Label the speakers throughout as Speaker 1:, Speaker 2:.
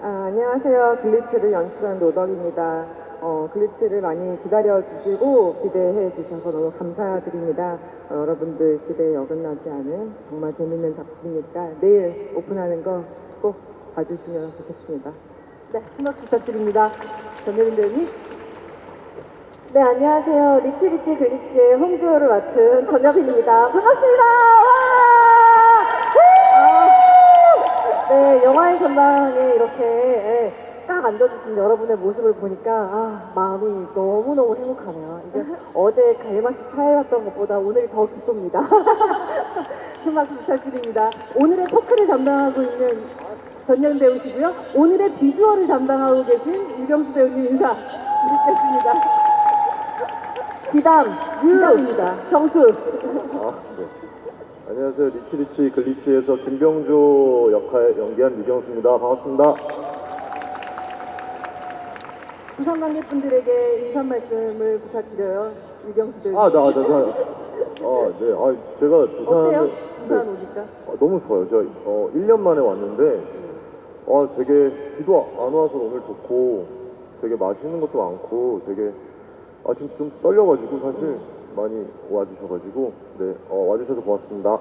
Speaker 1: 안녕하세요. 글리치를 연출한 노덕입니다. 글리치를 많이 기다려주시고 기대해 주셔서 너무 감사드립니다. 여러분들 기대에 어긋나지 않은 정말 재밌는 작품이니까 내일 오픈하는 거 꼭 봐주시면 좋겠습니다.
Speaker 2: 네, 한 박수 부탁드립니다. 전예린 배우님.
Speaker 1: 네, 안녕하세요. 리치리치 글리치의 홍주호를 맡은 전여빈입니다. 반갑습니다. 네, 영화의 전당에 이렇게 딱 앉아주신 여러분의 모습을 보니까 마음이 너무너무 행복하네요. 이게 어제 갈망식 사회였던 것보다 오늘이 더 기쁩니다.
Speaker 2: 한 박수 부탁드립니다. 오늘의 토크를 담당하고 있는 전예린 배우시고요. 오늘의 비주얼을 담당하고 계신 유경수 배우님 인사 드리겠습니다. 기담, 유입니다. 경수.
Speaker 3: 네. 안녕하세요. 리치리치 글리치에서 김병조 역할 연기한 유경수입니다. 반갑습니다.
Speaker 2: 부산 관객분들에게 인사 말씀을 부탁드려요. 유경수 배우님.
Speaker 3: 네. 제가
Speaker 2: 어때요? 부산
Speaker 3: 네.
Speaker 2: 오니까?
Speaker 3: 너무 좋아요. 제가 1년 만에 왔는데, 되게 비도 안 와서 오늘 좋고, 되게 맛있는 것도 많고, 되게, 지금 좀 떨려가지고, 사실 많이 와주셔가지고, 네, 와주셔서 고맙습니다.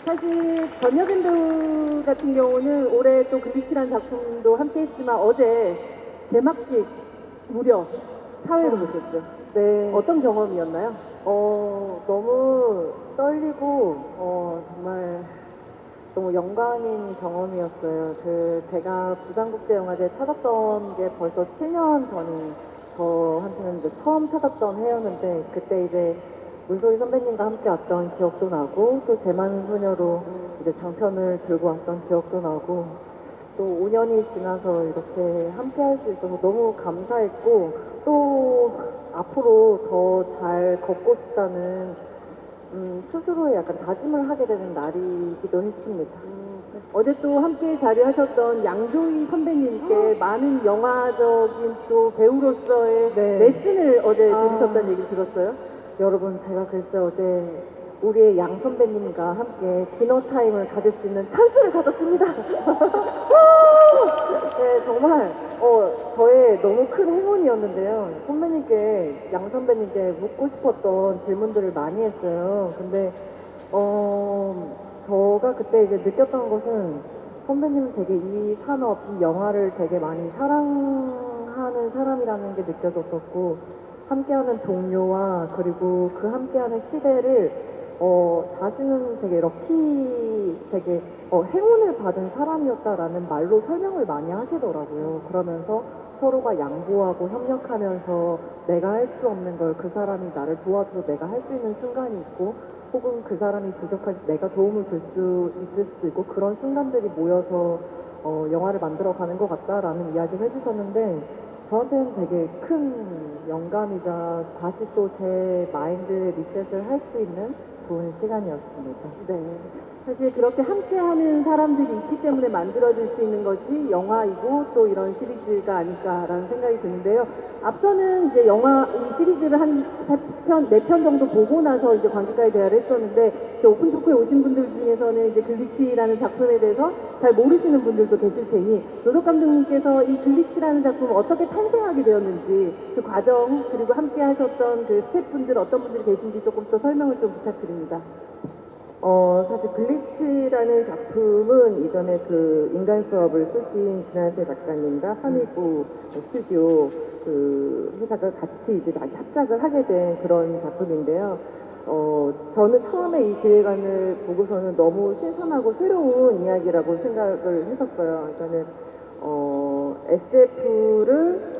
Speaker 2: 사실 전여빈 배우 같은 경우는 올해 또 글리치라는 작품도 함께 했지만 어제 개막식 무려 사회로 보셨죠?
Speaker 1: 네.
Speaker 2: 어떤 경험이었나요?
Speaker 1: 너무 떨리고, 정말 너무 영광인 경험이었어요. 제가 부산국제영화제 찾았던 게 벌써 7년 전이 저한테는 이제 처음 찾았던 해였는데, 그때 이제 문소희 선배님과 함께 왔던 기억도 나고, 또 제 많은 소녀로 이제 장편을 들고 왔던 기억도 나고, 또 5년이 지나서 이렇게 함께 할 수 있어서 너무 감사했고, 또 앞으로 더 잘 걷고 싶다는 스스로의 약간 다짐을 하게 되는 날이기도 했습니다.
Speaker 2: 어제 또 함께 자리하셨던 양조희 선배님께 많은 영화적인 또 배우로서의
Speaker 1: 네.
Speaker 2: 레슨을 어제 들으셨다는 얘기 들었어요.
Speaker 1: 여러분, 제가 글쎄 어제 우리의 양 선배님과 함께 디너 타임을 가질 수 있는 찬스를 가졌습니다. 네, 정말 저의 너무 큰 행운이었는데요. 양 선배님께 묻고 싶었던 질문들을 많이 했어요. 근데 제가 그때 이제 느꼈던 것은 선배님은 되게 이 산업, 이 영화를 되게 많이 사랑하는 사람이라는 게 느껴졌었고, 함께하는 동료와 그리고 그 함께하는 시대를 자신은 되게 되게 행운을 받은 사람이었다라는 말로 설명을 많이 하시더라고요. 그러면서 서로가 양보하고 협력하면서 내가 할 수 없는 걸 그 사람이 나를 도와줘서 내가 할 수 있는 순간이 있고, 혹은 그 사람이 부족할 때 내가 도움을 줄 수 있을 수도 있고, 그런 순간들이 모여서 영화를 만들어가는 것 같다라는 이야기를 해주셨는데, 저한테는 되게 큰 영감이자 다시 또 제 마인드 리셋을 할 수 있는 좋은 시간이었습니다.
Speaker 2: 네. 사실 그렇게 함께하는 사람들이 있기 때문에 만들어질 수 있는 것이 영화이고 또 이런 시리즈가 아닐까라는 생각이 드는데요. 앞서는 이제 이 시리즈를 한 4편 정도 보고 나서 이제 관객과의 대화를 했었는데, 이제 오픈 토크에 오신 분들 중에서는 이제 글리치라는 작품에 대해서 잘 모르시는 분들도 계실 테니, 노덕 감독님께서 이 글리치라는 작품을 어떻게 탄생하게 되었는지, 그 과정, 그리고 함께 하셨던 그 스태프분들 어떤 분들이 계신지 조금 더 설명을 좀 부탁드립니다.
Speaker 1: 사실 글리치라는 작품은 이전에 그 인간 수업을 쓰신 진한세 작가님과 319 스튜디오 그 회사가 같이 이제 합작을 하게 된 그런 작품인데요. 저는 처음에 이 기획안을 보고서는 너무 신선하고 새로운 이야기라고 생각을 했었어요. 저는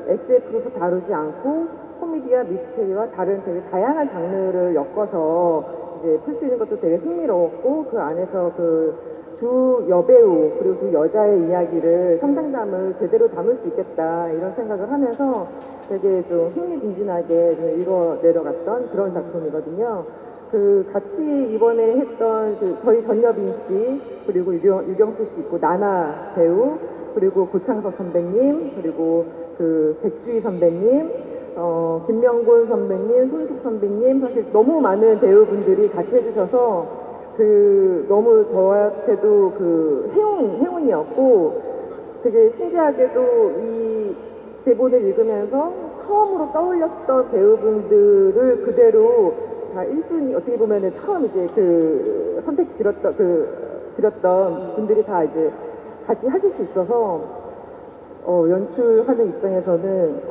Speaker 1: SF로서 다루지 않고 코미디와 미스테리와 다른 되게 다양한 장르를 엮어서 이제 풀 수 있는 것도 되게 흥미로웠고, 그 안에서 그 두 여배우 그리고 두 여자의 이야기를 성장담을 제대로 담을 수 있겠다 이런 생각을 하면서 되게 좀 흥미진진하게 좀 읽어 내려갔던 그런 작품이거든요. 그 같이 이번에 했던 저희 전여빈 씨, 그리고 유경수 씨 있고, 나나 배우, 그리고 고창석 선배님, 그리고 그 백주희 선배님, 김명곤 선배님, 손숙 선배님, 사실 너무 많은 배우분들이 같이 해주셔서 너무 저한테도 행운이었고, 되게 신기하게도 이 대본을 읽으면서 처음으로 떠올렸던 배우분들을 그대로 다 1순위 어떻게 보면은 처음 이제 그 선택 드렸던 분들이 다 이제 같이 하실 수 있어서 연출하는 입장에서는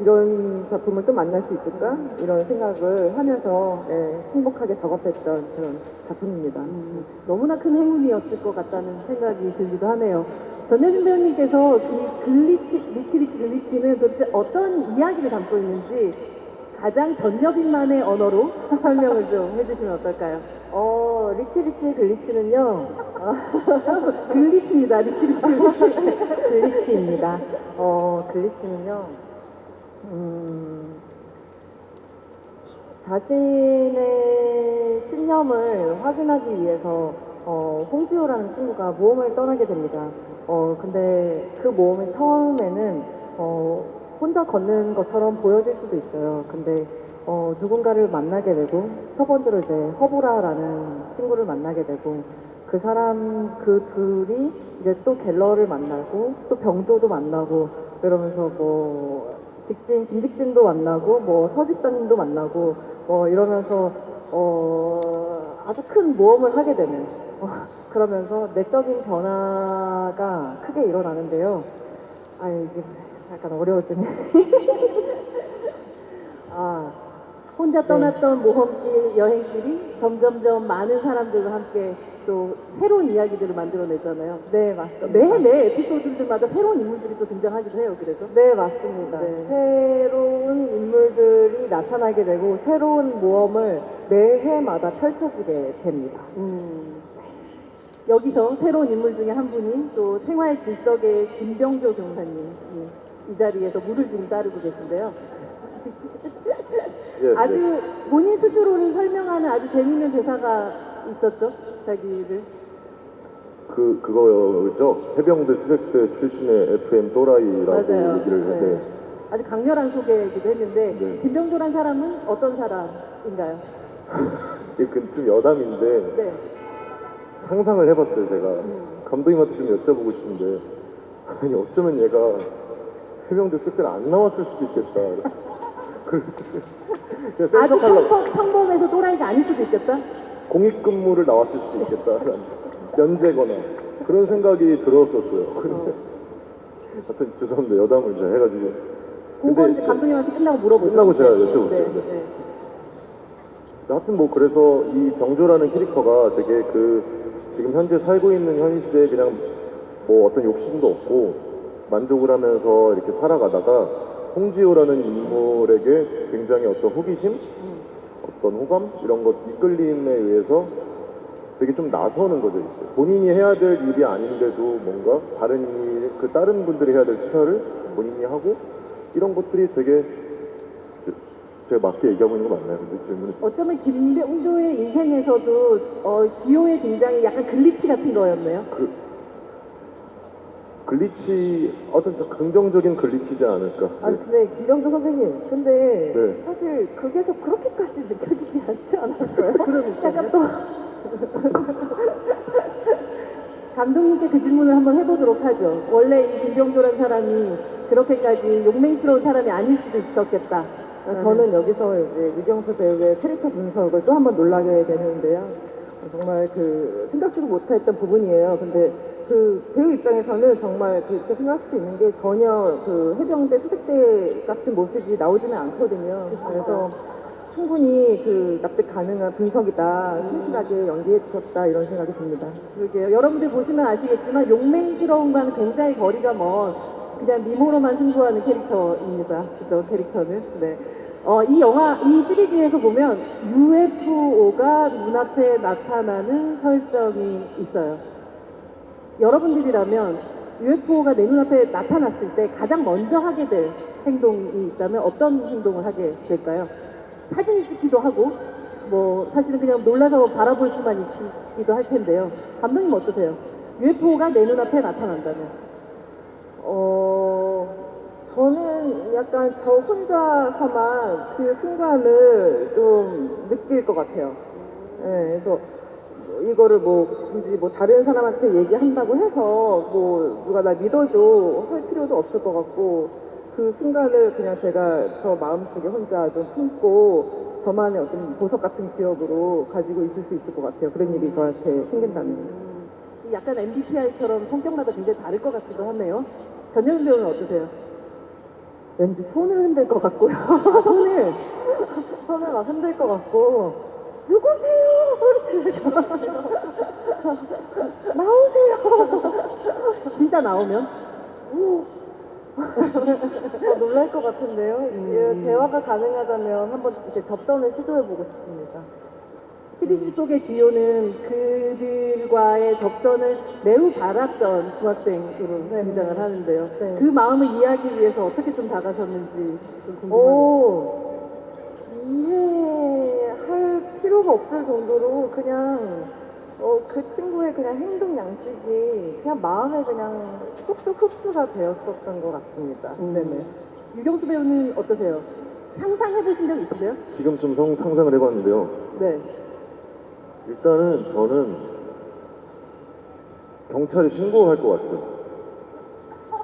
Speaker 1: 이런 작품을 또 만날 수 있을까? 이런 생각을 하면서 행복하게 작업했던 그런 작품입니다.
Speaker 2: 너무나 큰 행운이었을 것 같다는 생각이 들기도 하네요. 전여진 배우님께서 이 리치는 도대체 어떤 이야기를 담고 있는지 가장 전여빈만의 언어로 설명을 좀 해주시면 어떨까요?
Speaker 1: 리치 글리치는요,
Speaker 2: 글리치입니다, 리치.
Speaker 1: 글리치입니다. 글리치는요, 자신의 신념을 확인하기 위해서, 홍지호라는 친구가 모험을 떠나게 됩니다. 근데 그 모험이 처음에는, 혼자 걷는 것처럼 보여질 수도 있어요. 근데, 누군가를 만나게 되고, 첫 번째로 이제 허보라라는 친구를 만나게 되고, 그 둘이 이제 또 갤러를 만나고, 또 병조도 만나고, 그러면서 김직진도 만나고, 서집사님도 만나고, 이러면서, 아주 큰 모험을 하게 되는, 그러면서 내적인 변화가 크게 일어나는데요. 이게 약간 어려워지네.
Speaker 2: 혼자 떠났던 모험길, 여행길이 점점점 많은 사람들과 함께 또 새로운 이야기들을 만들어냈잖아요.
Speaker 1: 네, 맞습니다.
Speaker 2: 매 에피소드들마다 새로운 인물들이 또 등장하기도 해요, 그래서.
Speaker 1: 네, 맞습니다.
Speaker 2: 네.
Speaker 1: 새로운 인물들이 나타나게 되고, 새로운 모험을 매회마다 펼쳐지게 됩니다.
Speaker 2: 여기서 새로운 인물 중에 한 분이 또 생활 질석의 김병조 경사님 이 자리에서 물을 지금 따르고 계신데요.
Speaker 3: 예,
Speaker 2: 아주
Speaker 3: 네.
Speaker 2: 본인 스스로를 설명하는 아주 재미있는 대사가 있었죠, 자기를.
Speaker 3: 그거였죠. 해병대 수색대 출신의 FM 또라이라고
Speaker 2: 맞아요.
Speaker 3: 얘기를
Speaker 2: 네.
Speaker 3: 네.
Speaker 2: 아주 강렬한 소개이기도 했는데
Speaker 3: 네.
Speaker 2: 김병조란 사람은 어떤 사람인가요?
Speaker 3: 좀 여담인데
Speaker 2: 네.
Speaker 3: 상상을 해봤어요. 제가 감독님한테 좀 여쭤보고 싶은데 아니 어쩌면 얘가 해병대 수색대를 안 나왔을 수도 있겠다. 그냥
Speaker 2: 아주
Speaker 3: 센척하려고
Speaker 2: 평범해서 또라이가 아닐 수도 있겠다.
Speaker 3: 공익근무를 나왔을 수도 있겠다. 면제거나 그런 생각이 들었었어요. 하여튼 죄송합니다. 여담을 제가 해가지고.
Speaker 2: 그건 이제 감독님한테 끝나고 물어보죠.
Speaker 3: 끝나고 제가 여쭤볼게요.
Speaker 2: 네,
Speaker 3: 네.
Speaker 2: 네.
Speaker 3: 하여튼 그래서 이 병조라는 캐릭터가 되게 지금 현재 살고 있는 현 시대에 그냥 어떤 욕심도 없고 만족을 하면서 이렇게 살아가다가 홍지호라는 인물에게 굉장히 어떤 호기심, 어떤 호감 이런 것 이끌림에 의해서 되게 좀 나서는 거죠. 이제. 본인이 해야 될 일이 아닌데도 뭔가 다른 분들이 해야 될 수사를 본인이 하고 이런 것들이 되게 제가 맞게 얘기하고 있는 거 맞나요? 근데 질문이
Speaker 2: 어쩌면 김병조의 인생에서도 지호의 등장이 약간 글리치 같은 거였네요.
Speaker 3: 글리치 어떤 좀 긍정적인 글리치지 않을까?
Speaker 1: 근데 김병조 선생님, 근데
Speaker 3: 네.
Speaker 1: 사실 극에서 그렇게까지 느껴지지 않지 않았어요?
Speaker 2: 그러니까요.
Speaker 1: 약간 또
Speaker 2: 감독님께 그 질문을 한번 해보도록 하죠. 원래 이 김병조라는 사람이 그렇게까지 용맹스러운 사람이 아닐 수도 있었겠다.
Speaker 1: 저는 여기서 이제 유경수 배우의 캐릭터 분석을 또 한번 놀라게 되는데요. 정말 생각지도 못했던 부분이에요. 근데 그 배우 입장에서는 정말 그렇게 생각할 수도 있는 게 전혀 해병대 수색대 같은 모습이 나오지는 않거든요. 그래서 충분히 납득 가능한 분석이다. 충실하게 연기해 주셨다. 이런 생각이 듭니다.
Speaker 2: 그러게요. 여러분들 보시면 아시겠지만 용맹스러움과는 굉장히 거리가 먼 그냥 미모로만 승부하는 캐릭터입니다. 그죠? 캐릭터는. 네. 이 시리즈에서 보면 UFO가 눈앞에 나타나는 설정이 있어요. 여러분들이라면 UFO가 내 눈앞에 나타났을 때 가장 먼저 하게 될 행동이 있다면 어떤 행동을 하게 될까요? 사진 찍기도 하고, 사실은 그냥 놀라서 바라볼 수만 있기도 할 텐데요. 감독님 어떠세요? UFO가 내 눈앞에 나타난다면?
Speaker 1: 저는 약간 저 혼자서만 그 순간을 좀 느낄 것 같아요. 네, 그래서
Speaker 2: 이거를 뭐 굳이 뭐 다른 사람한테 얘기한다고 해서 뭐 누가 나 믿어줘 할 필요도 없을 것 같고 그 순간을 그냥 제가 저 마음속에 혼자 좀 품고 저만의 어떤 보석 같은 기억으로 가지고 있을 수 있을 것 같아요. 그런 일이 저한테 생긴다면. 약간 MBTI처럼 성격마다 굉장히 다를 것 같기도 하네요. 전현준 배우는 어떠세요?
Speaker 1: 왠지 손을 흔들 것 같고요.
Speaker 2: 손을
Speaker 1: 손을 막 흔들 것 같고 누구세요? 소리 지르죠. 나오세요.
Speaker 2: 진짜 나오면
Speaker 1: 놀랄 것 같은데요. 이게 대화가 가능하다면 한번 이렇게 접선을 시도해보고 싶습니다.
Speaker 2: 시리즈 속의 지효는 그들과의 접선을 매우 바랐던 중학생으로 등장을 하는데요.
Speaker 1: 네.
Speaker 2: 그 마음을 이해하기 위해서 어떻게 좀 다가섰는지 좀 궁금합니다.
Speaker 1: 오, 이해할 필요가 없을 정도로 그냥 그 친구의 그냥 행동 양식이 그냥 마음에 그냥 쏙쏙 흡수가 되었었던 것 같습니다.
Speaker 2: 네네. 유경수 배우는 어떠세요? 상상해보신 적 있으세요?
Speaker 3: 지금 좀 상상을 해봤는데요.
Speaker 2: 네.
Speaker 3: 일단은 저는 경찰에 신고할 것 같아요.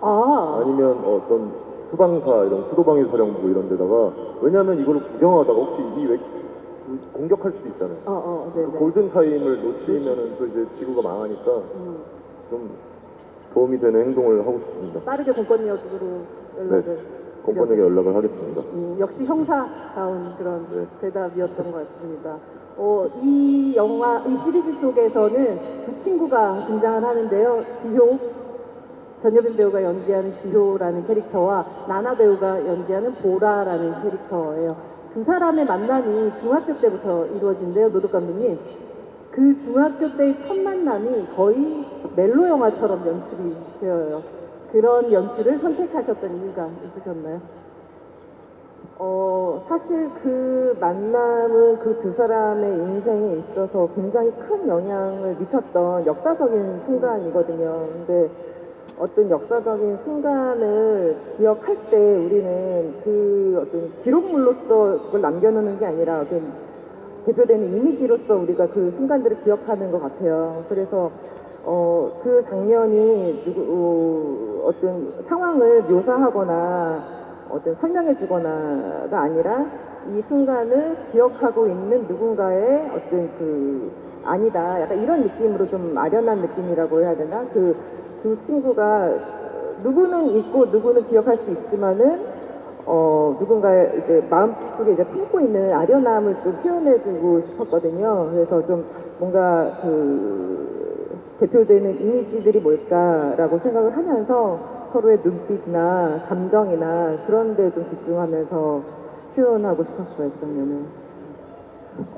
Speaker 2: 아,
Speaker 3: 아니면 어떤 수방사 이런 수도방위 사령부 이런 데다가 왜냐면 이거를 구경하다가 혹시 이 공격할 수도 있잖아요.
Speaker 2: 네네.
Speaker 3: 그 골든 타임을 놓치면은 또 이제 지구가 망하니까 좀 도움이 되는 행동을 하고 싶습니다.
Speaker 2: 빠르게 공권력으로 연락을.
Speaker 3: 공권력에 연락을 하겠습니다.
Speaker 2: 역시 형사다운 그런 대답이었던 것 같습니다. 이 영화, 이 시리즈 속에서는 두 친구가 등장을 하는데요. 지효, 전여빈 배우가 연기하는 지효라는 캐릭터와 나나 배우가 연기하는 보라라는 캐릭터예요. 두 사람의 만남이 중학교 때부터 이루어진대요, 노덕 감독님. 그 중학교 때의 첫 만남이 거의 멜로 영화처럼 연출이 되어요. 그런 연출을 선택하셨던 이유가 있으셨나요?
Speaker 1: 사실 그 만남은 그 두 사람의 인생에 있어서 굉장히 큰 영향을 미쳤던 역사적인 순간이거든요. 근데 어떤 역사적인 순간을 기억할 때 우리는 그 어떤 기록물로서 그걸 남겨놓는 게 아니라 어떤 대표되는 이미지로서 우리가 그 순간들을 기억하는 것 같아요. 그래서 그 장면이 어떤 상황을 묘사하거나 어떤 설명해 주거나가 아니라 이 순간을 기억하고 있는 누군가의 어떤 아니다. 약간 이런 느낌으로 좀 아련한 느낌이라고 해야 되나? 그 두 친구가 누구는 잊고 누구는 기억할 수 있지만은 누군가의 이제 마음속에 이제 품고 있는 아련함을 좀 표현해 주고 싶었거든요. 그래서 좀 뭔가 대표되는 이미지들이 뭘까라고 생각을 하면서 서로의 눈빛이나 감정이나 그런 데 좀 집중하면서 표현하고 싶었어요, 그 장면은.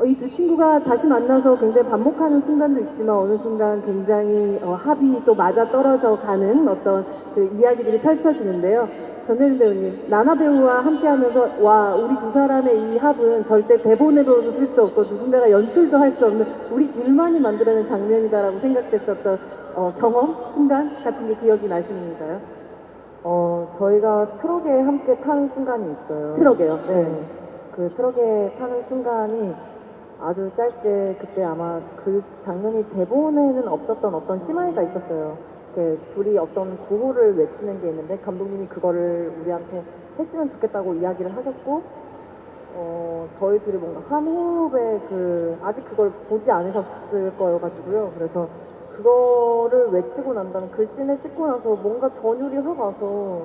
Speaker 2: 이 두 친구가 다시 만나서 굉장히 반목하는 순간도 있지만 어느 순간 굉장히 합이 또 맞아 떨어져 가는 어떤 그 이야기들이 펼쳐지는데요. 전혜진 배우님, 나나 배우와 함께하면서 와, 우리 두 사람의 이 합은 절대 대본으로도 쓸 수 없고 누군가가 연출도 할 수 없는 우리 둘만이 만들어낸 장면이다라고 생각됐었던 경험, 순간 같은 게 기억이 나시는가요?
Speaker 1: 저희가 트럭에 함께 타는 순간이 있어요.
Speaker 2: 트럭에요?
Speaker 1: 네. 그 트럭에 타는 순간이 아주 짧게 그때 아마 그 장면이 대본에는 없었던 어떤 심화가 있었어요. 이렇게 둘이 어떤 구호를 외치는 게 있는데 감독님이 그거를 우리한테 했으면 좋겠다고 이야기를 하셨고 저희 둘이 뭔가 한 호흡에 아직 그걸 보지 않으셨을 거여가지고요. 그래서 그거를 외치고 난 다음에 그 씬을 찍고 나서 뭔가 전율이 확 와서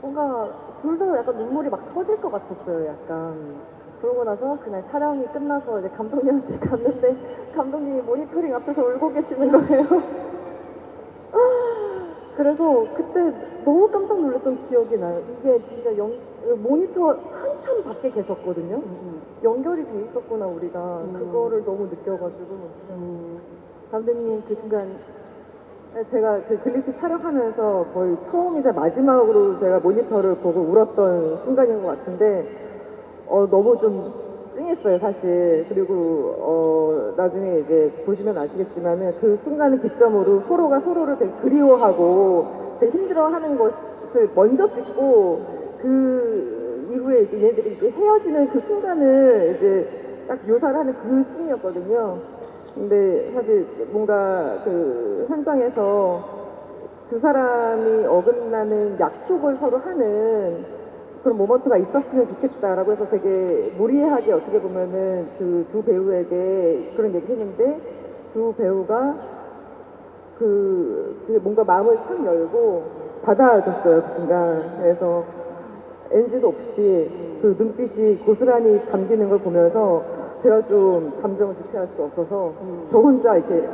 Speaker 1: 뭔가 둘 다 약간 눈물이 막 터질 것 같았어요, 약간. 그러고 나서 그날 촬영이 끝나서 이제 감독님한테 갔는데 감독님이 모니터링 앞에서 울고 계시는 거예요. 그래서 그때 너무 깜짝 놀랐던 기억이 나요. 이게 진짜 모니터 한참 밖에 계셨거든요. 연결이 돼 있었구나, 우리가. 그거를 너무 느껴가지고.
Speaker 2: 감독님 그 순간
Speaker 1: 제가 그 글리치 촬영하면서 거의 처음이자 마지막으로 제가 모니터를 보고 울었던 순간인 것 같은데 너무 좀 찡했어요, 사실. 그리고 나중에 이제 보시면 아시겠지만은 그 순간을 기점으로 서로가 서로를 되게 그리워하고 되게 힘들어하는 것을 먼저 찍고 그 이후에 이제 얘들이 이제 헤어지는 그 순간을 이제 딱 묘사를 하는 그 씬이었거든요. 근데 사실 뭔가 그 현장에서 두 사람이 어긋나는 약속을 서로 하는 그런 모먼트가 있었으면 좋겠다라고 해서 되게 무리하게 어떻게 보면은 그 두 배우에게 그런 얘기를 했는데 두 배우가 그 뭔가 마음을 탁 열고 받아줬어요, 그 순간. 그래서 NG도 없이 그 눈빛이 고스란히 담기는 걸 보면서 제가 좀 감정을 주체할 수 없어서 저 혼자 이제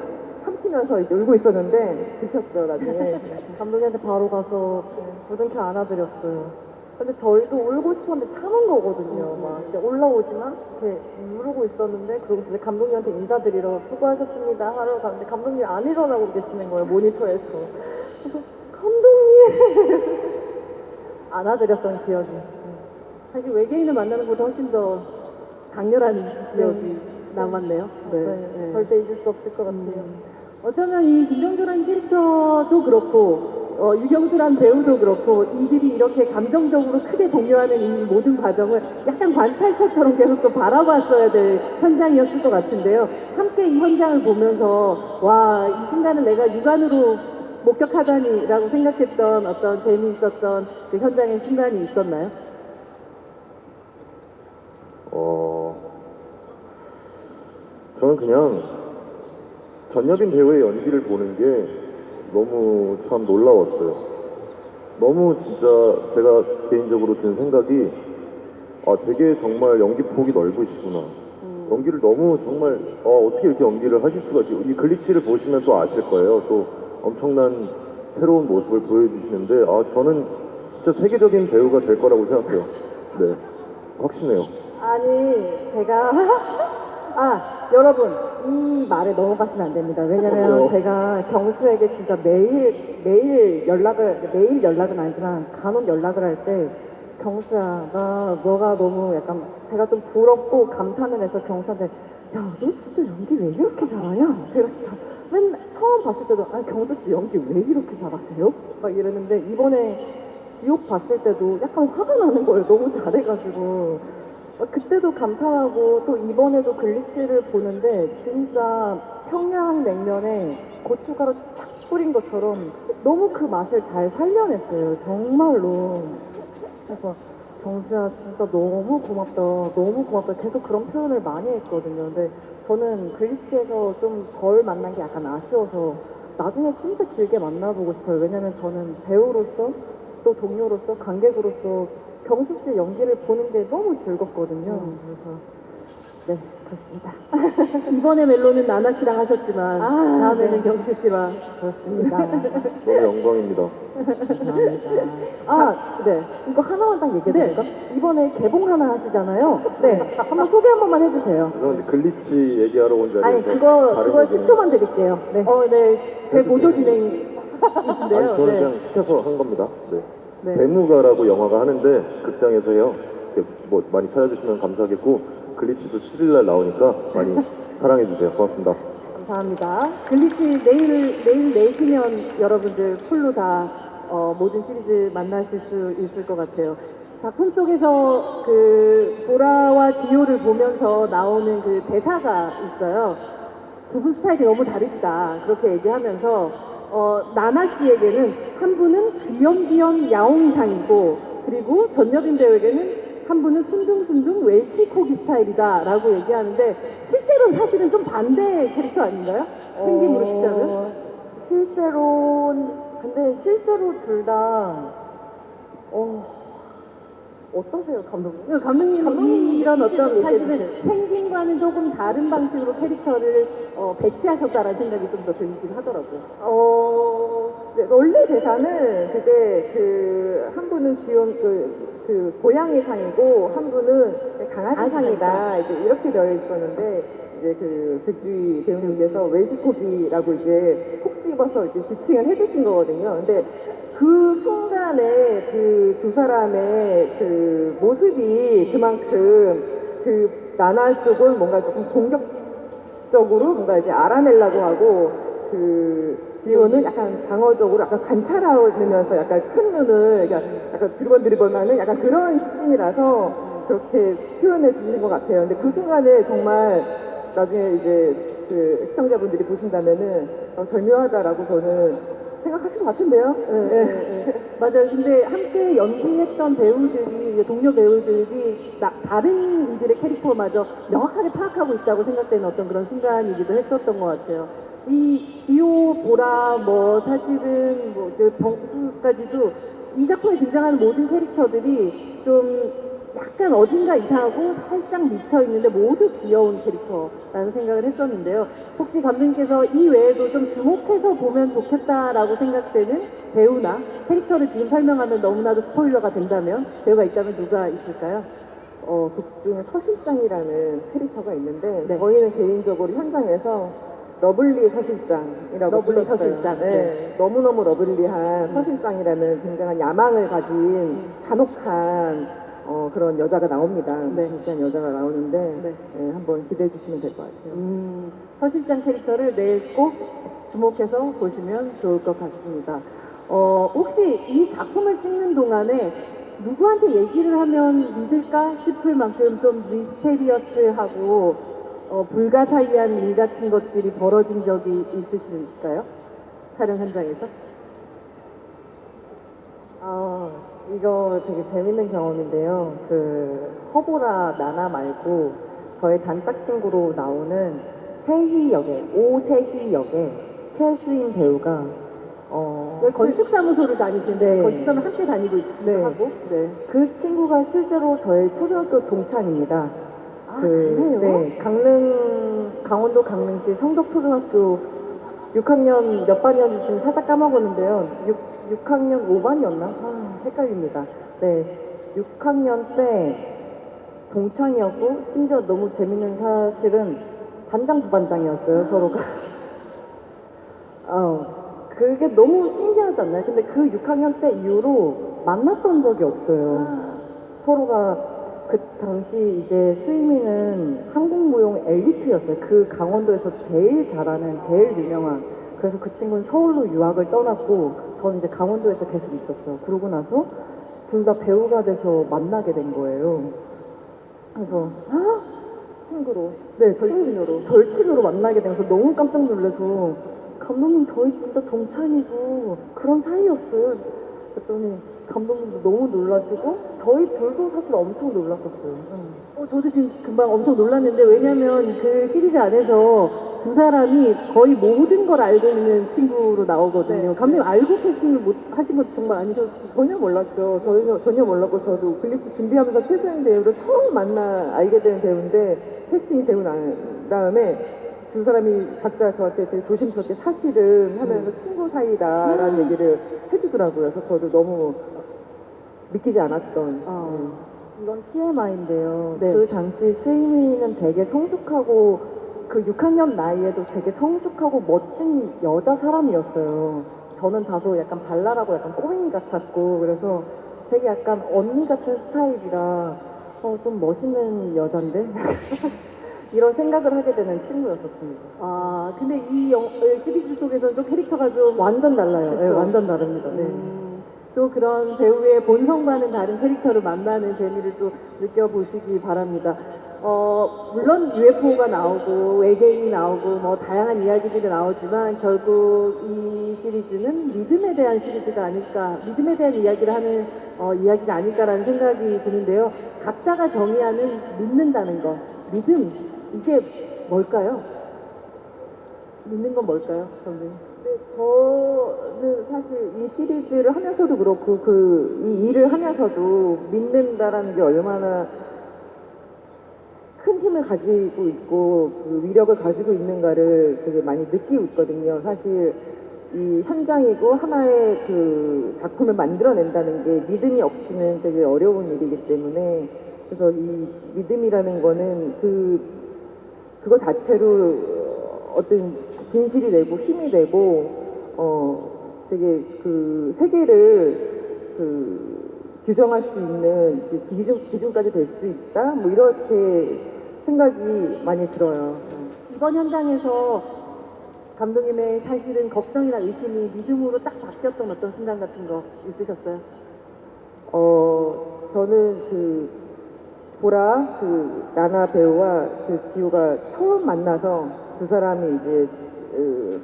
Speaker 1: 삼키면서 이제 울고 있었는데 들켰죠, 나중에. 감독님한테 바로 가서 부둥켜 안아드렸어요. 근데 저희도 울고 싶었는데 참은 거거든요. 막 이제 올라오지만 이렇게 누르고 있었는데 그러고 이제 감독님한테 인사드리러 수고하셨습니다 하러 갔는데 감독님이 안 일어나고 계시는 거예요, 모니터에서. 그래서 감독님 안아드렸던 기억이.
Speaker 2: 사실 외계인을 만나는 것보다 훨씬 더 강렬한 기억이 남았네요.
Speaker 1: 네, 절대 잊을 수 없을 것 같아요.
Speaker 2: 어쩌면 이 김정조라는 캐릭터도 그렇고 유경수란 배우도 그렇고 이들이 이렇게 감정적으로 크게 동요하는 이 모든 과정을 약간 관찰차처럼 계속 또 바라봤어야 될 현장이었을 것 같은데요. 함께 이 현장을 보면서 와, 이 순간을 내가 육안으로 목격하다니라고 생각했던 어떤 재미있었던 그 현장의 순간이 있었나요?
Speaker 3: 저는 그냥 전여빈 배우의 연기를 보는 게 너무 참 놀라웠어요. 너무 진짜 제가 개인적으로 든 생각이 되게 정말 연기 폭이 넓으시구나. 연기를 너무 정말 어떻게 이렇게 연기를 하실 수가 있지? 이 글리치를 보시면 또 아실 거예요. 또 엄청난 새로운 모습을 보여주시는데 저는 진짜 세계적인 배우가 될 거라고 생각해요. 네, 확신해요.
Speaker 1: 아니, 제가 여러분 이 말에 넘어가시면 안 됩니다. 왜냐면
Speaker 3: 왜요?
Speaker 1: 제가 경수에게 진짜 매일 연락은 아니지만 간혹 연락을 할 때 경수야, 너가 너무 약간 제가 좀 부럽고 감탄을 해서 경수한테 야, 너 진짜 연기 왜 이렇게 잘하냐? 제가 진짜 맨날 처음 봤을 때도 경수 씨 연기 왜 이렇게 잘하세요? 막 이랬는데 이번에 지옥 봤을 때도 약간 화가 나는 거예요. 너무 잘해가지고. 그때도 감탄하고 또 이번에도 글리치를 보는데 진짜 평양냉면에 고춧가루 탁 뿌린 것처럼 너무 그 맛을 잘 살려냈어요. 정말로. 그래서 경수야 진짜 너무 고맙다. 너무 고맙다. 계속 그런 표현을 많이 했거든요. 근데 저는 글리치에서 좀 덜 만난 게 약간 아쉬워서 나중에 진짜 길게 만나보고 싶어요. 왜냐면 저는 배우로서 또 동료로서 관객으로서 경수 씨 연기를 보는 게 너무 즐겁거든요. 그래서 네, 그렇습니다.
Speaker 2: 이번에 멜로는 나나 씨랑 하셨지만 다음에는
Speaker 1: 네.
Speaker 2: 경수 씨와
Speaker 1: 그렇습니다.
Speaker 3: 너무 영광입니다.
Speaker 1: 네. 이거 하나만 딱 얘기해도 될까? 이번에 개봉 하나 하시잖아요. 네. 한번 소개 한 번만 해주세요.
Speaker 3: 죄송한데 글리치 얘기하러 온 자리에서
Speaker 1: 아니, 그거
Speaker 3: 다른 얘기는-
Speaker 1: 10초만 드릴게요. 네.
Speaker 2: 네, 제 보조 진행이신데요.
Speaker 3: 아니, 저는
Speaker 2: 네.
Speaker 3: 그냥 시켜서 한 겁니다. 네.
Speaker 2: 네.
Speaker 3: 배무가라고 영화가 하는데 극장에서 해요. 이렇게 뭐 많이 찾아주시면 감사하겠고 글리치도 7일날 나오니까 많이 사랑해주세요. 고맙습니다.
Speaker 1: 감사합니다.
Speaker 2: 글리치 내일 내시면 여러분들 풀로 다 모든 시리즈 만나실 수 있을 것 같아요. 작품 속에서 그 보라와 지효를 보면서 나오는 그 대사가 있어요. 두 분 스타일이 너무 다르시다. 그렇게 얘기하면서 나나 씨에게는 한 분은 귀염귀염 야옹이상이고 그리고 전여빈 배우에게는 한 분은 순둥순둥 웰치코기 스타일이다라고 얘기하는데 실제로는 사실은 좀 반대 캐릭터 아닌가요? 생김으로 치자면?
Speaker 1: 근데 실제로 둘 다, 어떠세요, 감독님?
Speaker 2: 감독님이
Speaker 1: 감독님이
Speaker 2: 이런 어떤
Speaker 1: 얘기해
Speaker 2: 사실은
Speaker 1: 주세요.
Speaker 2: 생김과는 조금 다른 방식으로 캐릭터를 배치하셨다라는 생각이 좀 더 들긴 하더라고요.
Speaker 1: 네, 원래 대사는 그게 한 분은 귀여운 그 고양이상이고 한 분은 강아지상이다 이제 이렇게 되어 있었는데 이제 그 백주희 배우님께서 웰시코기라고 이제 콕 집어서 이제 지칭을 해주신 거거든요. 근데 그 순간에 그 두 사람의 그 모습이 그만큼 그 나나 쪽은 뭔가 조금 공격적으로 뭔가 이제 알아내려고 하고 그 지호는 약간 방어적으로 약간 관찰하면서 약간 큰 눈을 약간 드리번드리번하는 약간 그런 씬이라서 그렇게 표현해 주시는 것 같아요. 근데 그 순간에 정말 나중에 이제
Speaker 2: 그 시청자분들이 보신다면은 절묘하다라고 저는 생각하실 것 같은데요. 맞아요. 근데 함께 연기했던 배우들이, 동료 배우들이 다른 이들의 캐릭터마저 명확하게 파악하고 있다고 생각되는 어떤 그런 순간이기도 했었던 것 같아요. 이 지호, 보라, 뭐 사실은 뭐그 병수까지도 이 작품에 등장하는 모든 캐릭터들이 좀 약간 어딘가 이상하고 살짝 미쳐 있는데 모두 귀여운 캐릭터라는 생각을 했었는데요. 혹시 감독님께서 이 외에도 좀 주목해서 보면 좋겠다라고 생각되는 배우나 캐릭터를 지금 설명하면 너무나도 스포일러가 된다면 배우가 있다면 누가 있을까요?
Speaker 1: 극 중에 서실장이라는 캐릭터가 있는데
Speaker 2: 네.
Speaker 1: 저희는 개인적으로 현장에서 러블리 서실장이라고
Speaker 2: 러블리
Speaker 1: 불렀어요.
Speaker 2: 서실장.
Speaker 1: 네. 너무너무 러블리한 서실장이라는 굉장한 야망을 가진 잔혹한 그런 여자가 나옵니다.
Speaker 2: 네.
Speaker 1: 진짜 여자가 나오는데
Speaker 2: 네.
Speaker 1: 한번 기대해 주시면 될 것 같아요.
Speaker 2: 서실장 캐릭터를 내일 꼭 주목해서 보시면 좋을 것 같습니다. 혹시 이 작품을 찍는 동안에 누구한테 얘기를 하면 믿을까 싶을 만큼 좀 미스테리어스하고 불가사의한 일 같은 것들이 벌어진 적이 있으실까요? 촬영 현장에서?
Speaker 1: 이거 되게 재밌는 경험인데요. 그 허보라 나나 말고 저의 단짝 친구로 나오는 세희 역에 오세희 역에 최수인 배우가
Speaker 2: 건축사무소를 다니시는데
Speaker 1: 네.
Speaker 2: 건축사무 함께 다니고 있기도
Speaker 1: 네.
Speaker 2: 하고 네.
Speaker 1: 그 친구가 실제로 저의 초등학교 동창입니다.
Speaker 2: 그래요?
Speaker 1: 네, 강원도 강릉시 성덕초등학교 6학년 몇 반이었는지 지금 살짝 까먹었는데요. 6학년 5반이었나? 헷갈립니다. 네, 6학년 때 동창이었고, 심지어 너무 재밌는 사실은 반장 부반장이었어요, 서로가. 그게 너무 신기하지 않나요? 근데 그 6학년 때 이후로 만났던 적이 없어요. 서로가 그 당시 이제 수임이는 한국무용 엘리트였어요. 그 강원도에서 제일 잘하는, 제일 유명한. 그래서 그 친구는 서울로 유학을 떠났고, 저는 이제 강원도에서 계속 있었죠. 그러고 나서 둘 다 배우가 돼서 만나게 된 거예요. 그래서, 친구로. 네, 절친으로 만나게 되면서 너무 깜짝 놀라서, 감독님 저희 진짜 동창이고 그런 사이였어요. 그랬더니 감독님도 너무 놀라시고 저희 둘도 사실 엄청 놀랐었어요.
Speaker 2: 저도 지금 금방 엄청 놀랐는데 왜냐면 그 시리즈 안에서 두 사람이 거의 모든 걸 알고 있는 친구로 나오거든요. 감독님 알고 캐스팅을 하신 것도 정말 아니죠?
Speaker 1: 전혀 몰랐죠. 전혀 몰랐고 저도 블리츠 준비하면서 최수인 배우를 처음 알게 된 배우인데 캐스팅이 되고 난 다음에 두 사람이 각자 저한테 되게 조심스럽게 사실은 하면서 친구 사이다라는 얘기를 해주더라고요. 그래서 저도 너무 믿기지 않았던. 이건 TMI인데요.
Speaker 2: 네.
Speaker 1: 그 당시 스이미는 되게 성숙하고 그 6학년 나이에도 되게 성숙하고 멋진 여자 사람이었어요. 저는 다소 약간 발랄하고 약간 꼬맹이 같았고 그래서 되게 약간 언니 같은 스타일이라 좀 멋있는 여잔데? 이런 생각을 하게 되는 친구였었습니다.
Speaker 2: 근데 이 시리즈 속에서는 좀 캐릭터가 좀
Speaker 1: 완전 달라요.
Speaker 2: 그쵸?
Speaker 1: 네, 완전 다릅니다. 네.
Speaker 2: 또 그런 배우의 본성과는 다른 캐릭터를 만나는 재미를 또 느껴보시기 바랍니다. 물론 UFO가 나오고 외계인이 나오고 뭐 다양한 이야기들이 나오지만 결국 이 시리즈는 믿음에 대한 시리즈가 아닐까, 믿음에 대한 이야기를 하는 이야기가 아닐까라는 생각이 드는데요. 각자가 정의하는 믿는다는 것, 믿음, 이게 뭘까요? 믿는 건 뭘까요, 선생님?
Speaker 1: 네, 저는 사실 이 시리즈를 하면서도 그렇고 이 일을 하면서도 믿는다라는 게 얼마나 큰 힘을 가지고 있고 그 위력을 가지고 있는가를 되게 많이 느끼고 있거든요. 사실 이 현장이고 하나의 그 작품을 만들어낸다는 게 믿음이 없이는 되게 어려운 일이기 때문에 그래서 이 믿음이라는 거는 그거 자체로 어떤 진실이 되고 힘이 되고 되게 그 세계를 규정할 수 있는 그 기준까지 될 수 있다 뭐 이렇게 생각이 많이 들어요.
Speaker 2: 이번 현장에서 감독님의 사실은 걱정이나 의심이 믿음으로 딱 바뀌었던 어떤 순간 같은 거 있으셨어요?
Speaker 1: 저는 보라 나나 배우와 지호가 처음 만나서 두 사람이 이제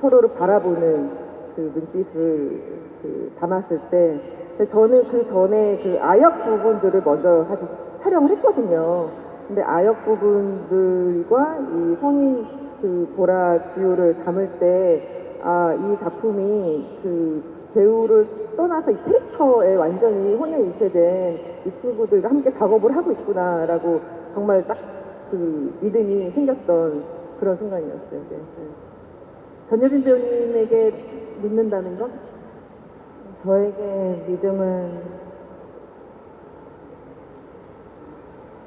Speaker 1: 서로를 바라보는 그 눈빛을 담았을 때 근데 저는 그 전에 그 아역 부분들을 먼저 사실 촬영을 했거든요. 근데 아역 부분들과 이 성인 그 보라 지우를 담을 때 이 작품이 그 배우를 떠나서 이 캐릭터에 완전히 혼연일체된 이 친구들과 함께 작업을 하고 있구나라고 정말 딱 그 믿음이 생겼던 그런 순간이었어요. 네.
Speaker 2: 전여빈 배우님에게 믿는다는 건?
Speaker 1: 저에게 믿음은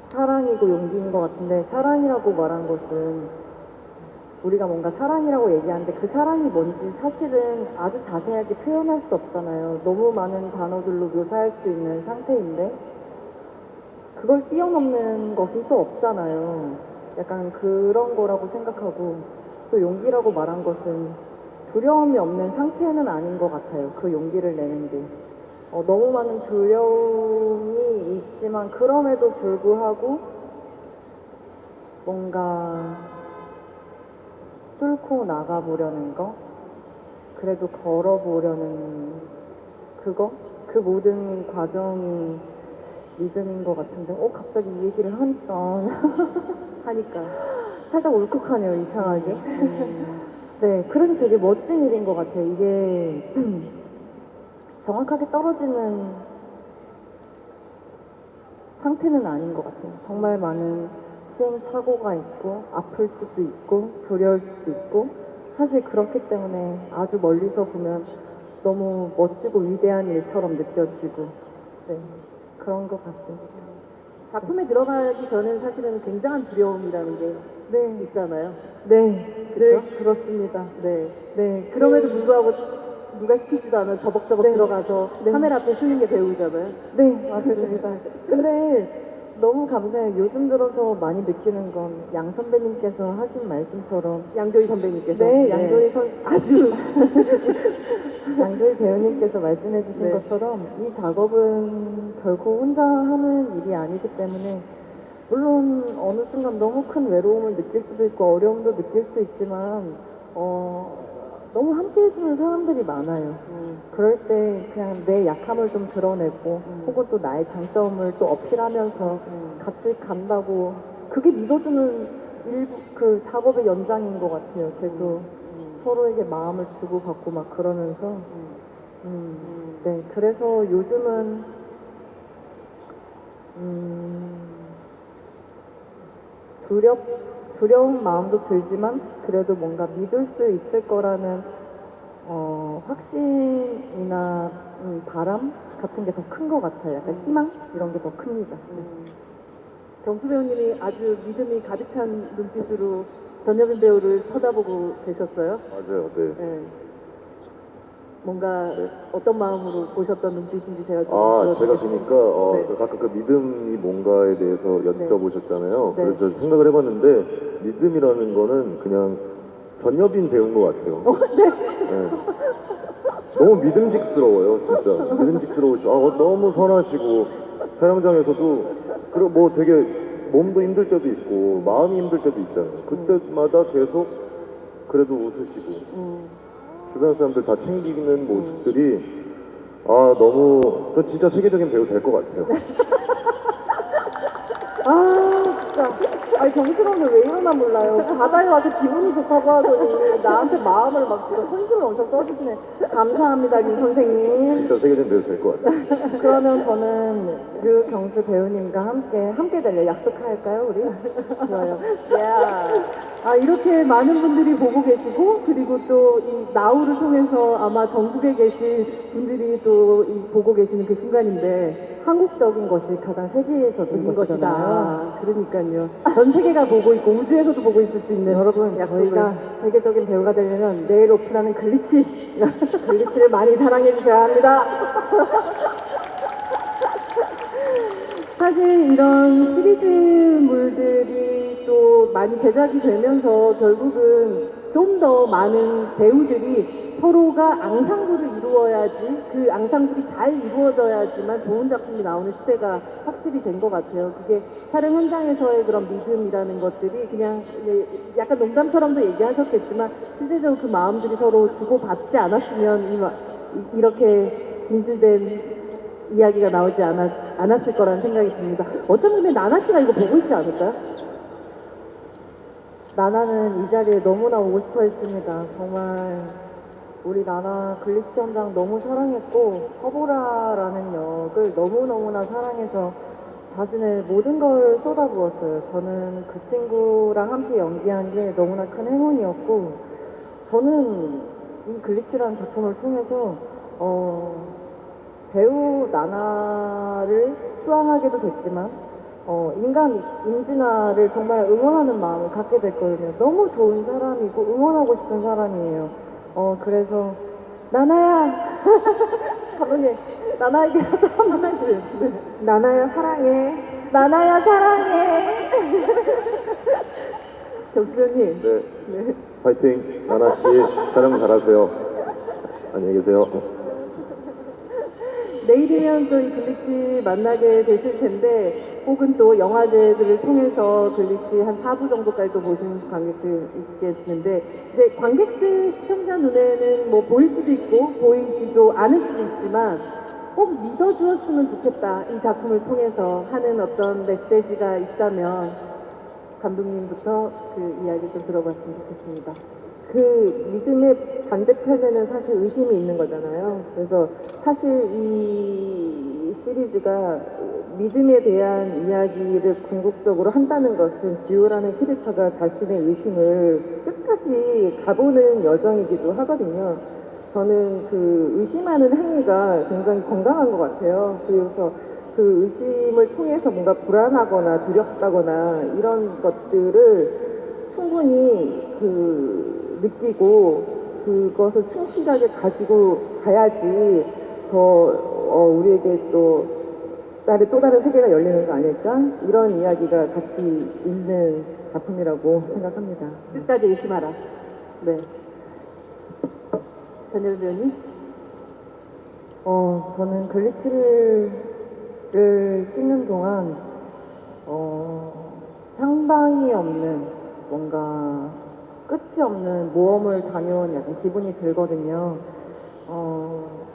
Speaker 1: 사랑이고 용기인 것 같은데 사랑이라고 말한 것은 우리가 뭔가 사랑이라고 얘기하는데 그 사랑이 뭔지 사실은 아주 자세하게 표현할 수 없잖아요. 너무 많은 단어들로 묘사할 수 있는 상태인데 그걸 뛰어넘는 것은 또 없잖아요. 약간 그런 거라고 생각하고 또 용기라고 말한 것은 두려움이 없는 상태는 아닌 것 같아요. 그 용기를 내는 게. 너무 많은 두려움이 있지만 그럼에도 불구하고 뭔가 뚫고 나가보려는 거, 그래도 걸어보려는 그거, 그 모든 과정이 믿음인 것 같은데, 갑자기 이 얘기를 하니까 살짝 울컥하네요, 이상하게. 네, 그래서 되게 멋진 일인 것 같아요. 이게 정확하게 떨어지는 상태는 아닌 것 같아요. 정말 많은 시행착오가 있고 아플 수도 있고 두려울 수도 있고 사실 그렇기 때문에 아주 멀리서 보면 너무 멋지고 위대한 일처럼 느껴지고 네, 그런 것 같습니다.
Speaker 2: 작품에 들어가기 전에는 사실은 굉장한 두려움이라는 게
Speaker 1: 네,
Speaker 2: 있잖아요.
Speaker 1: 네,
Speaker 2: 네.
Speaker 1: 그렇습니다.
Speaker 2: 네.
Speaker 1: 네,
Speaker 2: 그럼에도 불구하고 누가 시키지도 않아 저벅저벅
Speaker 1: 네.
Speaker 2: 들어가서
Speaker 1: 네.
Speaker 2: 카메라 앞에 서는 게 배우잖아요.
Speaker 1: 네, 맞습니다. 근데 너무 감사해요. 요즘 들어서 많이 느끼는 건 양 선배님께서 하신 말씀처럼
Speaker 2: 양조희 선배님께서.
Speaker 1: 네, 양조희 선
Speaker 2: 아주
Speaker 1: 양조희 배우님께서 말씀해 주신
Speaker 2: 네.
Speaker 1: 것처럼 이 작업은 결코 혼자 하는 일이 아니기 때문에 물론 어느 순간 너무 큰 외로움을 느낄 수도 있고 어려움도 느낄 수 있지만 너무 함께 해주는 사람들이 많아요. 그럴 때 그냥 내 약함을 좀 드러내고 혹은 또 나의 장점을 또 어필하면서 같이 간다고 그게 믿어주는 그 작업의 연장인 것 같아요. 계속 서로에게 마음을 주고받고 막 그러면서 네, 그래서 요즘은 두려운 마음도 들지만 그래도 뭔가 믿을 수 있을 거라는 확신이나 바람 같은 게 더 큰 것 같아요. 약간 희망 이런 게 더 큽니다.
Speaker 2: 경수 배우님이 아주 믿음이 가득 찬 눈빛으로 전여빈 배우를 쳐다보고 계셨어요.
Speaker 3: 맞아요. 네.
Speaker 2: 네. 뭔가
Speaker 3: 네.
Speaker 2: 어떤 마음으로 보셨던 눈빛인지 제가 좀
Speaker 3: 제가
Speaker 2: 들어보겠습니다.
Speaker 3: 보니까
Speaker 2: 네.
Speaker 3: 아까 그 믿음이 뭔가에 대해서 여쭤보셨잖아요.
Speaker 2: 네.
Speaker 3: 그래서 생각을 해봤는데 믿음이라는 거는 그냥 전여빈 배우인 것 같아요. 네. 너무 믿음직스러워요, 진짜. 믿음직스러우시고 너무 선하시고 촬영장에서도 그리고 뭐 되게 몸도 힘들 때도 있고 마음이 힘들 때도 있잖아요. 그때마다 계속 그래도 웃으시고 주변 사람들 다 챙기는 모습들이 너무 저 진짜 세계적인 배우 될 것 같아요.
Speaker 1: 진짜. 아니, 경수가 오늘 왜 이러나 몰라요. 바다에 와서 기분이 좋다고 하더니 나한테 마음을 막 진짜 손심을 엄청 써주시네. 감사합니다, 김 선생님.
Speaker 3: 진짜 세계적인 배우 될 것 같아요.
Speaker 1: 그러면 저는 류경수 배우님과 함께 될래 약속할까요, 우리? 좋아요.
Speaker 2: 이렇게 많은 분들이 보고 계시고 그리고 또 이 나우를 통해서 아마 전국에 계신 분들이 또 보고 계시는 그 순간인데
Speaker 1: 한국적인 것이 가장 세계에서적인
Speaker 2: 인
Speaker 1: 것이잖아요.
Speaker 2: 것이다. 그러니까요. 전 세계가 보고 있고 우주에서도 보고 있을 수 있는
Speaker 1: 여러분,
Speaker 2: 약속을.
Speaker 1: 저희가 세계적인 배우가 되려면 내일 오픈하는 글리치를 많이 사랑해 주셔야 합니다.
Speaker 2: 사실 이런 시리즈물들이 또 많이 제작이 되면서 결국은 좀 더 많은 배우들이 서로가 앙상블을 이루어야지 그 앙상블이 잘 이루어져야지만 좋은 작품이 나오는 시대가 확실히 된 것 같아요. 그게 촬영 현장에서의 그런 믿음이라는 것들이 그냥 이제 약간 농담처럼도 얘기하셨겠지만 실제적으로 그 마음들이 서로 주고받지 않았으면 이렇게 진실된 이야기가 나오지 않았을 거라는 생각이 듭니다. 어떤 분이 나나 씨가 이거 보고 있지 않을까요?
Speaker 1: 나나는 이 자리에 너무나 오고 싶어 했습니다. 정말 우리 나나 글리치 현장 너무 사랑했고 허보라라는 역을 너무너무나 사랑해서 자신의 모든 걸 쏟아부었어요. 저는 그 친구랑 함께 연기한 게 너무나 큰 행운이었고 저는 이 글리치라는 작품을 통해서 배우 나나를 수상하게도 됐지만 인간 임진아를 정말 응원하는 마음을 갖게 됐거든요. 너무 좋은 사람이고 응원하고 싶은 사람이에요. 그래서 나나야 감독님 나나에게 한 말씀. 네. 나나야 사랑해. 나나야 사랑해.
Speaker 2: 경수님.
Speaker 3: 네.
Speaker 2: 네.
Speaker 3: 파이팅 나나 씨 촬영 잘하세요. 안녕히 계세요.
Speaker 2: 내일이면 또 이 글리치 만나게 되실 텐데 혹은 또 영화제들을 통해서 글리치 한 4부 정도까지 또 보시는 관객들 있겠는데 이제 관객들 시청자 눈에는 뭐 보일 수도 있고 보이지도 않을 수도 있지만 꼭 믿어주었으면 좋겠다 이 작품을 통해서 하는 어떤 메시지가 있다면 감독님부터 그 이야기 좀 들어봤으면 좋겠습니다.
Speaker 1: 그 믿음의 반대편에는 사실 의심이 있는 거잖아요. 그래서 사실 이 시리즈가 믿음에 대한 이야기를 궁극적으로 한다는 것은 지우라는 캐릭터가 자신의 의심을 끝까지 가보는 여정이기도 하거든요. 저는 그 의심하는 행위가 굉장히 건강한 것 같아요. 그래서 그 의심을 통해서 뭔가 불안하거나 두렵다거나 이런 것들을 충분히 느끼고 그것을 충실하게 가지고 가야지 더 우리에게 또 다른 세계가 열리는 거 아닐까? 이런 이야기가 같이 있는 작품이라고 생각합니다.
Speaker 2: 끝까지 의심하라. 네. 전열 배우님?
Speaker 1: 저는 글리치를 찍는 동안 상방이 없는 뭔가 끝이 없는 모험을 다녀온 약간 기분이 들거든요.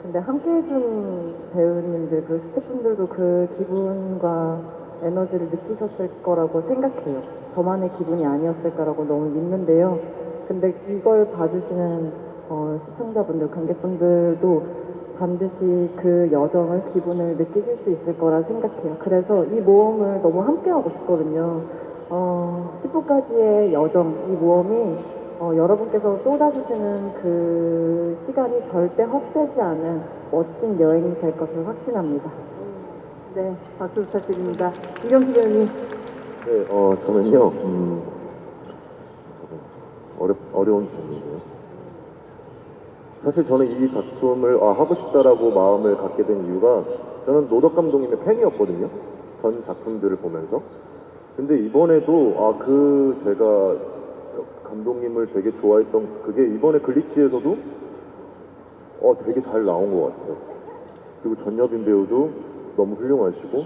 Speaker 1: 근데 함께 해준 배우님들, 그 스태프분들도 그 기분과 에너지를 느끼셨을 거라고 생각해요. 저만의 기분이 아니었을까라고 너무 믿는데요. 근데 이걸 봐주시는 시청자분들, 관객분들도 반드시 그 여정을, 기분을 느끼실 수 있을 거라 생각해요. 그래서 이 모험을 너무 함께 하고 싶거든요. 10부까지의 여정, 이 모험이 여러분께서 쏟아주시는 그 시간이 절대 헛되지 않은 멋진 여행이 될 것을 확신합니다.
Speaker 2: 네, 박수 부탁드립니다. 이경수 배우님.
Speaker 3: 네, 저는요, 어려운 질문이에요. 사실 저는 이 작품을 하고 싶다라고 마음을 갖게 된 이유가 저는 노덕 감독님의 팬이었거든요. 전 작품들을 보면서. 근데 이번에도 제가 감독님을 되게 좋아했던 그게 이번에 글리치에서도 되게 잘 나온 것 같아요. 그리고 전여빈 배우도 너무 훌륭하시고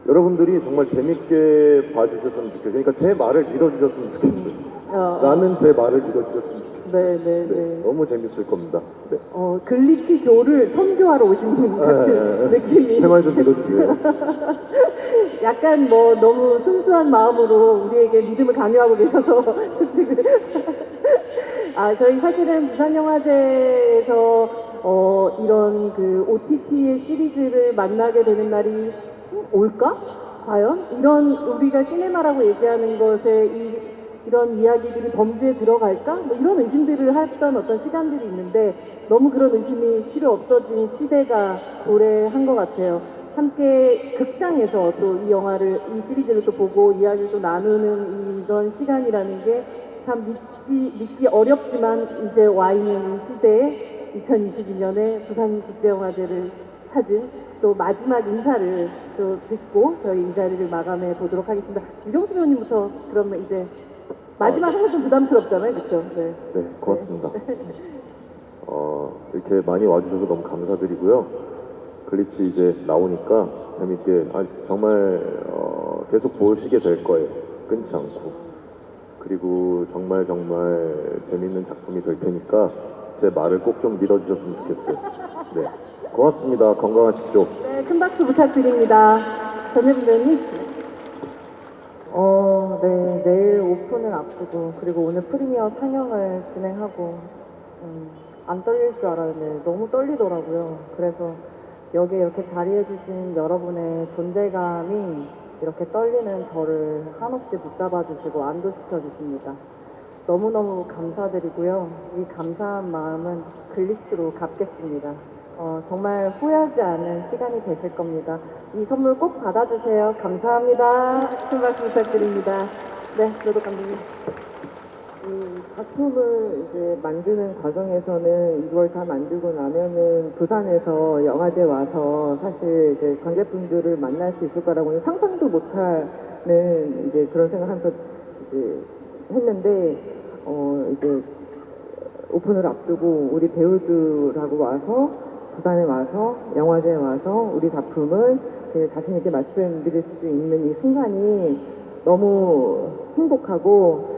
Speaker 3: 여러분들이 정말 재밌게 봐주셨으면 좋겠어요. 그러니까 제 말을 믿어주셨으면 좋겠어요. 나는 제 말을 믿어주셨으면 좋겠어요.
Speaker 2: 네.
Speaker 3: 너무 재밌을 겁니다. 네.
Speaker 2: 글리치 교를 선교하러 오신 분 같은 느낌이.
Speaker 3: 제 말 좀 믿어주세요.
Speaker 2: 약간 뭐 너무 순수한 마음으로 우리에게 믿음을 강요하고 계셔서. 저희 사실은 부산영화제에서 이런 그 OTT의 시리즈를 만나게 되는 날이 올까? 과연? 이런 우리가 시네마라고 얘기하는 것에 이런 이야기들이 범주에 들어갈까? 뭐 이런 의심들을 했던 어떤 시간들이 있는데 너무 그런 의심이 필요 없어진 시대가 도래한 것 같아요. 함께 극장에서 또 이 시리즈를 또 보고 이야기를 또 나누는 이런 시간이라는 게 참 믿기 어렵지만 이제 와 있는 시대에 2022년에 부산국제영화제를 찾은 또 마지막 인사를 또 듣고 저희 이 자리를 마감해 보도록 하겠습니다. 유경수 배우님부터 그러면 이제 마지막 하면 좀 부담스럽잖아요, 그렇죠? 네.
Speaker 3: 네, 고맙습니다. 이렇게 많이 와주셔서 너무 감사드리고요. 글리치 이제 나오니까 재밌게, 정말 계속 보시게 될 거예요. 끊지 않고. 그리고 정말 재밌는 작품이 될 테니까 제 말을 꼭 좀 믿어주셨으면 좋겠어요. 네, 고맙습니다. 건강하십시오.
Speaker 2: 네, 큰 박수 부탁드립니다. 전혜분 배우님.
Speaker 1: 네, 내일 오픈을 앞두고 그리고 오늘 프리미어 상영을 진행하고 안 떨릴 줄 알았는데 너무 떨리더라고요. 그래서 여기 이렇게 자리해주신 여러분의 존재감이 이렇게 떨리는 저를 한없이 붙잡아 주시고 안도시켜 주십니다. 너무너무 감사드리고요. 이 감사한 마음은 글리치로 갚겠습니다. 정말 후회하지 않은 시간이 되실 겁니다. 이 선물 꼭 받아주세요. 감사합니다.
Speaker 2: 큰 박수 부탁드립니다. 네, 노독 감독님.
Speaker 4: 이 작품을 이제 만드는 과정에서는 이걸 다 만들고 나면은 부산에서 영화제 와서 사실 이제 관객분들을 만날 수 있을 거라고는 상상도 못하는 이제 그런 생각하면서 이제 했는데 이제 오픈을 앞두고 우리 배우들하고 와서 부산에 와서 영화제에 와서 우리 작품을 자신 있게 말씀드릴 수 있는 이 순간이 너무 행복하고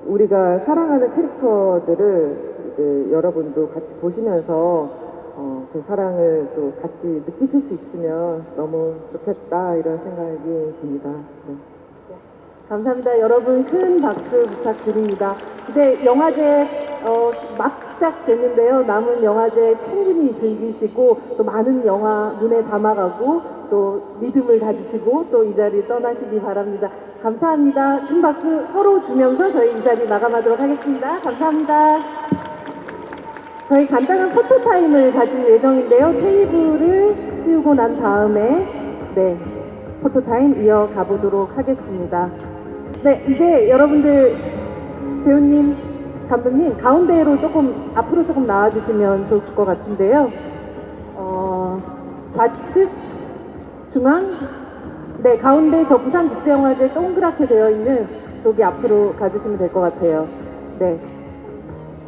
Speaker 4: 우리가 사랑하는 캐릭터들을 이제 여러분도 같이 보시면서 그 사랑을 또 같이 느끼실 수 있으면 너무 좋겠다 이런 생각이 듭니다. 네.
Speaker 2: 감사합니다. 여러분 큰 박수 부탁드립니다. 이제 영화제 막 시작됐는데요. 남은 영화제 충분히 즐기시고 또 많은 영화 눈에 담아가고 또 믿음을 가지시고 또 이 자리 떠나시기 바랍니다. 감사합니다. 큰 박수 서로 주면서 저희 이 자리 마감하도록 하겠습니다. 감사합니다. 저희 간단한 포토타임을 가질 예정인데요. 테이블을 치우고 난 다음에 네, 포토타임 이어가 보도록 하겠습니다. 네, 이제 여러분들 배우님, 감독님 가운데로 앞으로 조금 나와주시면 좋을 것 같은데요. 좌측, 중앙, 네, 가운데 저 부산국제영화제 동그랗게 되어 있는 쪽이 앞으로 가주시면 될 것 같아요. 네,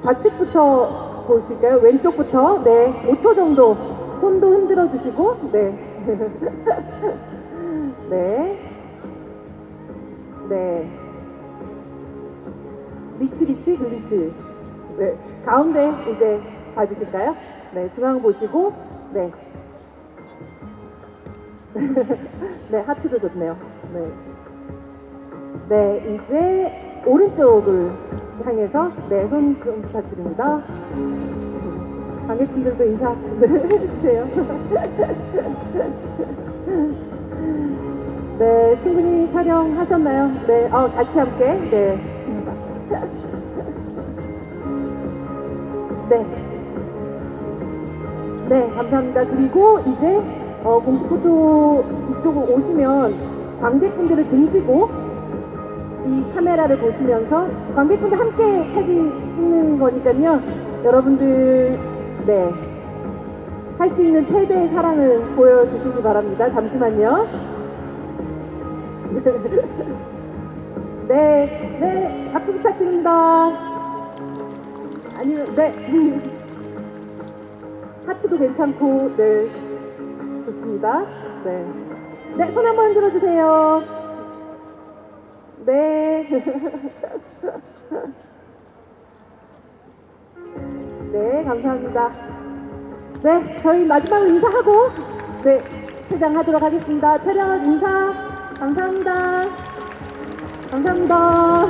Speaker 2: 좌측부터 보실까요? 왼쪽부터 네, 5초 정도 손도 흔들어 주시고 네, 네. 네. 리치. 네. 가운데 이제 봐주실까요? 네. 중앙 보시고, 네. 네. 하트도 좋네요. 네. 네. 이제 오른쪽을 향해서, 네. 손 부탁드립니다. 관객분들도 인사 해주세요. 네, 충분히 촬영하셨나요? 네, 같이 함께, 네. 네. 네, 감사합니다. 그리고 이제, 공식 포토 이쪽으로 오시면 관객분들을 등지고 이 카메라를 보시면서 관객분들 함께 사진 찍는 거니까요. 여러분들, 네. 할 수 있는 최대의 사랑을 보여주시기 바랍니다. 잠시만요. 네, 박수 부탁드립니다. 아니면, 네. 하트도 괜찮고, 네. 좋습니다. 네. 네, 손 한번 들어주세요. 네. 네, 감사합니다. 네, 저희 마지막으로 인사하고, 네, 퇴장하도록 하겠습니다. 촬영 인사. 감사합니다. 감사합니다.